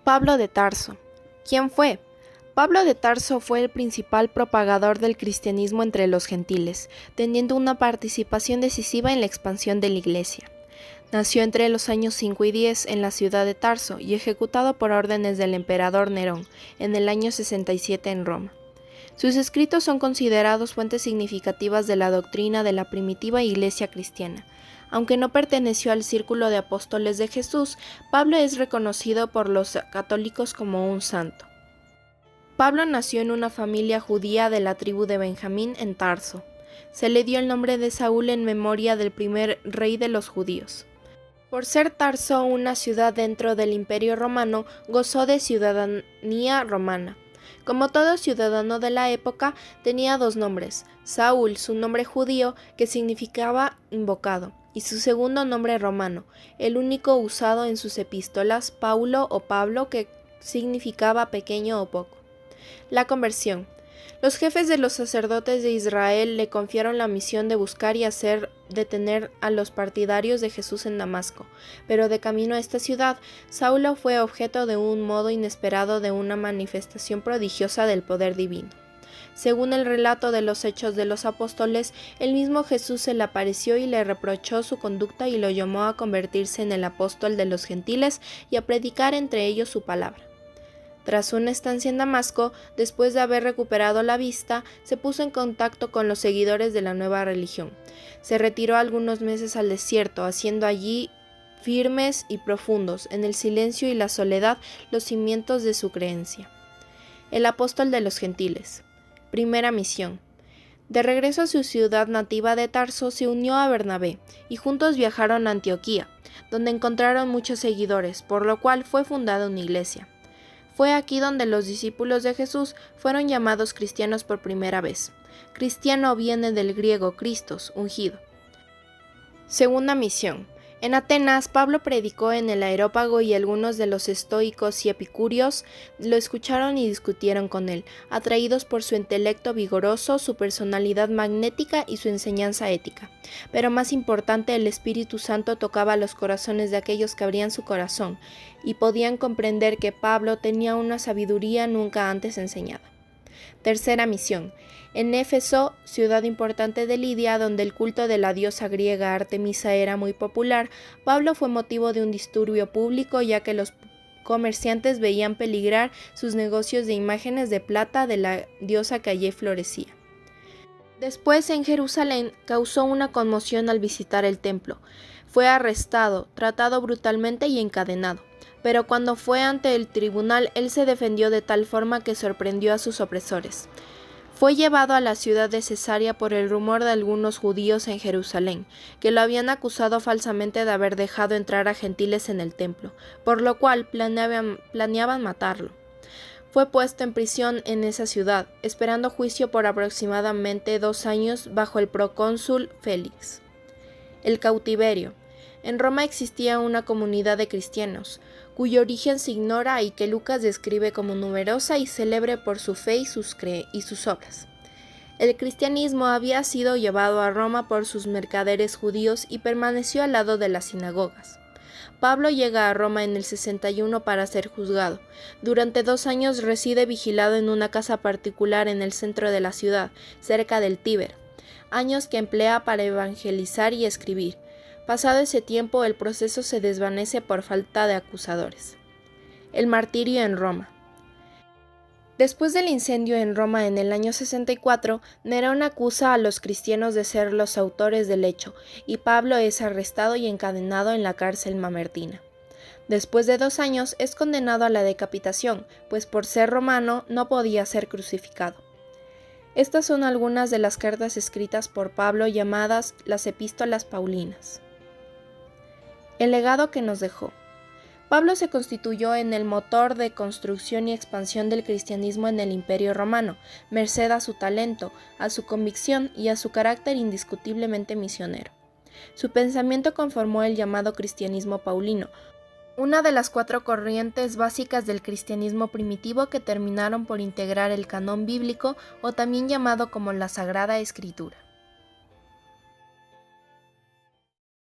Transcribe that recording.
Pablo de Tarso. ¿Quién fue? Pablo de Tarso fue el principal propagador del cristianismo entre los gentiles, teniendo una participación decisiva en la expansión de la Iglesia. Nació entre los años 5 y 10 en la ciudad de Tarso y ejecutado por órdenes del emperador Nerón en el año 67 en Roma. Sus escritos son considerados fuentes significativas de la doctrina de la primitiva Iglesia cristiana. Aunque no perteneció al círculo de apóstoles de Jesús, Pablo es reconocido por los católicos como un santo. Pablo nació en una familia judía de la tribu de Benjamín en Tarso. Se le dio el nombre de Saúl en memoria del primer rey de los judíos. Por ser Tarso una ciudad dentro del Imperio Romano, gozó de ciudadanía romana. Como todo ciudadano de la época, tenía dos nombres: Saúl, su nombre judío, que significaba invocado, y su segundo nombre romano, el único usado en sus epístolas, Paulo o Pablo, que significaba pequeño o poco. La conversión. Los jefes de los sacerdotes de Israel le confiaron la misión de buscar y hacer detener a los partidarios de Jesús en Damasco, pero de camino a esta ciudad, Saulo fue objeto de un modo inesperado de una manifestación prodigiosa del poder divino. Según el relato de los Hechos de los Apóstoles, el mismo Jesús se le apareció y le reprochó su conducta y lo llamó a convertirse en el apóstol de los gentiles y a predicar entre ellos su palabra. Tras una estancia en Damasco, después de haber recuperado la vista, se puso en contacto con los seguidores de la nueva religión. Se retiró algunos meses al desierto, haciendo allí firmes y profundos, en el silencio y la soledad, los cimientos de su creencia. El apóstol de los gentiles. Primera misión. De regreso a su ciudad nativa de Tarso, se unió a Bernabé, y juntos viajaron a Antioquía, donde encontraron muchos seguidores, por lo cual fue fundada una iglesia. Fue aquí donde los discípulos de Jesús fueron llamados cristianos por primera vez. Cristiano viene del griego Christos, ungido. Segunda misión. En Atenas, Pablo predicó en el Areópago y algunos de los estoicos y epicúreos lo escucharon y discutieron con él, atraídos por su intelecto vigoroso, su personalidad magnética y su enseñanza ética. Pero más importante, el Espíritu Santo tocaba los corazones de aquellos que abrían su corazón y podían comprender que Pablo tenía una sabiduría nunca antes enseñada. Tercera misión. En Éfeso, ciudad importante de Lidia, donde el culto de la diosa griega Artemisa era muy popular, Pablo fue motivo de un disturbio público, ya que los comerciantes veían peligrar sus negocios de imágenes de plata de la diosa que allí florecía. Después, en Jerusalén, causó una conmoción al visitar el templo. Fue arrestado, tratado brutalmente y encadenado. Pero cuando fue ante el tribunal, él se defendió de tal forma que sorprendió a sus opresores. Fue llevado a la ciudad de Cesarea por el rumor de algunos judíos en Jerusalén, que lo habían acusado falsamente de haber dejado entrar a gentiles en el templo, por lo cual planeaban matarlo. Fue puesto en prisión en esa ciudad, esperando juicio por aproximadamente 2 años bajo el procónsul Félix. El cautiverio. En Roma existía una comunidad de cristianos, cuyo origen se ignora y que Lucas describe como numerosa y célebre por su fe y sus obras. El cristianismo había sido llevado a Roma por sus mercaderes judíos y permaneció al lado de las sinagogas. Pablo llega a Roma en el 61 para ser juzgado. Durante 2 años reside vigilado en una casa particular en el centro de la ciudad, cerca del Tíber, años que emplea para evangelizar y escribir. Pasado ese tiempo, el proceso se desvanece por falta de acusadores. El martirio en Roma. Después del incendio en Roma en el año 64, Nerón acusa a los cristianos de ser los autores del hecho, y Pablo es arrestado y encadenado en la cárcel mamertina. Después de 2 años, es condenado a la decapitación, pues por ser romano no podía ser crucificado. Estas son algunas de las cartas escritas por Pablo llamadas las Epístolas Paulinas. El legado que nos dejó. Pablo se constituyó en el motor de construcción y expansión del cristianismo en el Imperio Romano, merced a su talento, a su convicción y a su carácter indiscutiblemente misionero. Su pensamiento conformó el llamado cristianismo paulino, una de las 4 corrientes básicas del cristianismo primitivo que terminaron por integrar el canon bíblico, o también llamado como la Sagrada Escritura.